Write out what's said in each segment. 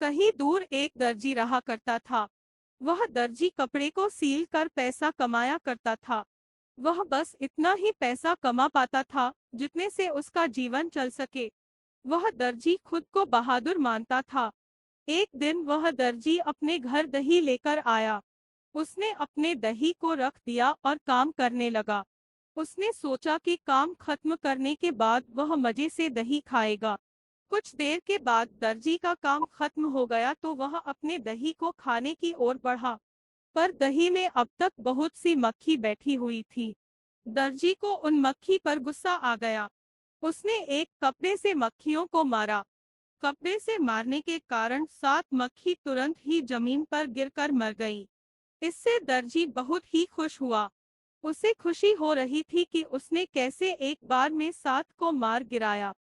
कहीं दूर एक दर्जी रहा करता था। वह दर्जी कपड़े को सील कर पैसा कमाया करता था। वह बस इतना ही पैसा कमा पाता था जितने से उसका जीवन चल सके। वह दर्जी खुद को बहादुर मानता था। एक दिन वह दर्जी अपने घर दही लेकर आया। उसने अपने दही को रख दिया और काम करने लगा। उसने सोचा कि काम खत्म करने के बाद वह मजे से दही खाएगा। कुछ देर के बाद दर्जी का काम खत्म हो गया तो वह अपने दही को खाने की ओर बढ़ा, पर दही में अब तक बहुत सी मक्खी बैठी हुई थी। दर्जी को उन मक्खी पर गुस्सा आ गया। उसने एक कपड़े से मक्खियों को मारा। कपड़े से मारने के कारण 7 मक्खी तुरंत ही जमीन पर गिरकर मर गई। इससे दर्जी बहुत ही खुश हुआ। उसे खुशी हो रही थी कि उसने कैसे एक बार में 7 को मार गिराया।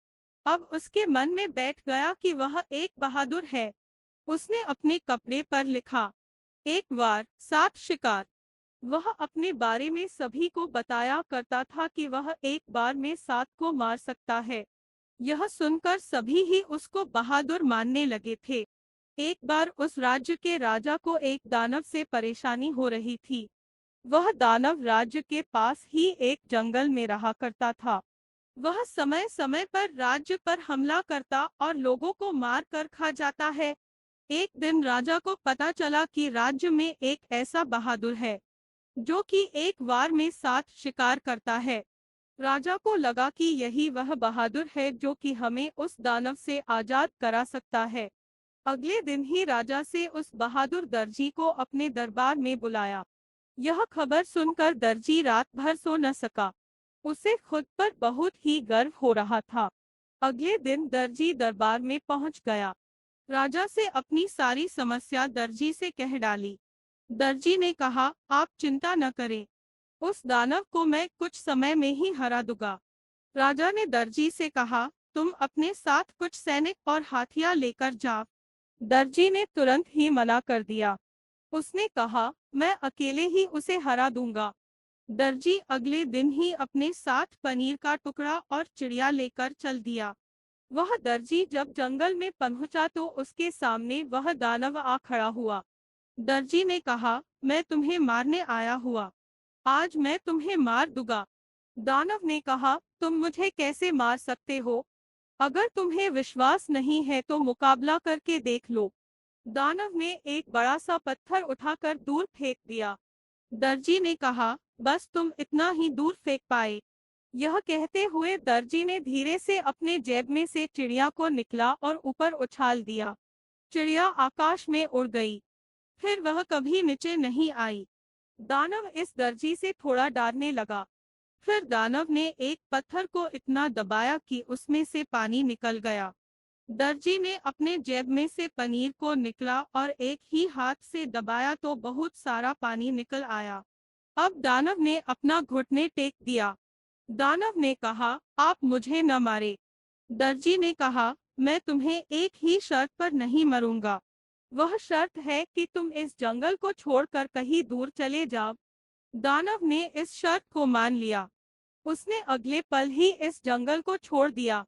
अब उसके मन में बैठ गया कि वह एक बहादुर है। उसने अपने कपड़े पर लिखा, एक बार 7 शिकार। वह अपने बारे में सभी को बताया करता था कि वह एक बार में 7 को मार सकता है। यह सुनकर सभी ही उसको बहादुर मानने लगे थे। एक बार उस राज्य के राजा को एक दानव से परेशानी हो रही थी। वह दानव राज्य के पास ही एक जंगल में रहा करता था। वह समय समय पर राज्य पर हमला करता और लोगों को मार कर खा जाता है। एक दिन राजा को पता चला कि राज्य में एक ऐसा बहादुर है जो कि एक बार में 7 शिकार करता है। राजा को लगा कि यही वह बहादुर है जो कि हमें उस दानव से आजाद करा सकता है। अगले दिन ही राजा से उस बहादुर दर्जी को अपने दरबार में बुलाया। यह खबर सुनकर दर्जी रात भर सो न सका। उसे खुद पर बहुत ही गर्व हो रहा था। अगले दिन दर्जी दरबार में पहुंच गया। राजा से अपनी सारी समस्या दर्जी से कह डाली। दर्जी ने कहा, आप चिंता न करें, उस दानव को मैं कुछ समय में ही हरा दूंगा। राजा ने दर्जी से कहा, तुम अपने साथ कुछ सैनिक और हाथियां लेकर जाओ। दर्जी ने तुरंत ही मना कर दिया। उसने कहा, मैं अकेले ही उसे हरा दूंगा। दर्जी अगले दिन ही अपने साथ पनीर का टुकड़ा और चिड़िया लेकर चल दिया। वह दर्जी जब जंगल में पहुंचा तो उसके सामने वह दानव आ खड़ा हुआ। दर्जी ने कहा, मैं तुम्हें मारने आया हुआ, आज मैं तुम्हें मार दूंगा। दानव ने कहा, तुम मुझे कैसे मार सकते हो? अगर तुम्हें विश्वास नहीं है तो मुकाबला करके देख लो। दानव ने एक बड़ा सा पत्थर उठाकर दूर फेंक दिया। दर्जी ने कहा, बस तुम इतना ही दूर फेंक पाए। यह कहते हुए दर्जी ने धीरे से अपने जेब में से चिड़िया को निकला और ऊपर उछाल दिया। चिड़िया आकाश में उड़ गई। फिर वह कभी नीचे नहीं आई। दानव इस दर्जी से थोड़ा डरने लगा। फिर दानव ने एक पत्थर को इतना दबाया कि उसमें से पानी निकल गया। दर्जी ने अपने जेब में से पनीर को निकला और एक ही हाथ से दबाया तो बहुत सारा पानी निकल आया। अब दानव ने अपना घुटने टेक दिया। दानव ने कहा, आप मुझे न मारे। दर्जी ने कहा, मैं तुम्हें एक ही शर्त पर नहीं मरूंगा। वह शर्त है कि तुम इस जंगल को छोड़कर कहीं दूर चले जाओ। दानव ने इस शर्त को मान लिया। उसने अगले पल ही इस जंगल को छोड़ दिया।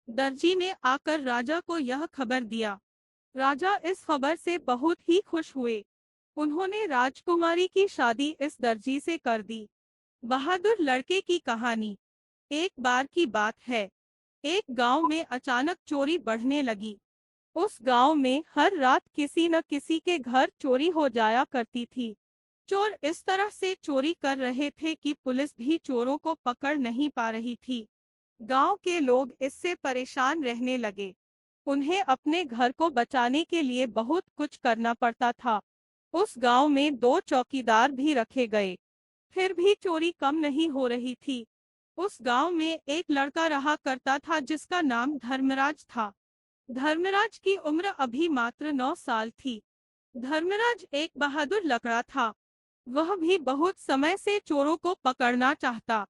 दर्जी ने आकर राजा को यह खबर दिया। राजा इस खबर से बहुत ही खुश हुए। उन्होंने राजकुमारी की शादी इस दर्जी से कर दी। बहादुर लड़के की कहानी। एक बार की बात है, एक गांव में अचानक चोरी बढ़ने लगी। उस गांव में हर रात किसी न किसी के घर चोरी हो जाया करती थी। चोर इस तरह से चोरी कर रहे थे कि पुलिस भी चोरों को पकड़ नहीं पा रही थी। गांव के लोग इससे परेशान रहने लगे। उन्हें अपने घर को बचाने के लिए बहुत कुछ करना पड़ता था। उस गांव में 2 चौकीदार भी रखे गए, फिर भी चोरी कम नहीं हो रही थी। उस गांव में एक लड़का रहा करता था जिसका नाम धर्मराज था। धर्मराज की उम्र अभी मात्र 9 साल थी। धर्मराज एक बहादुर लकड़ा था। वह भी बहुत समय से चोरों को पकड़ना चाहता।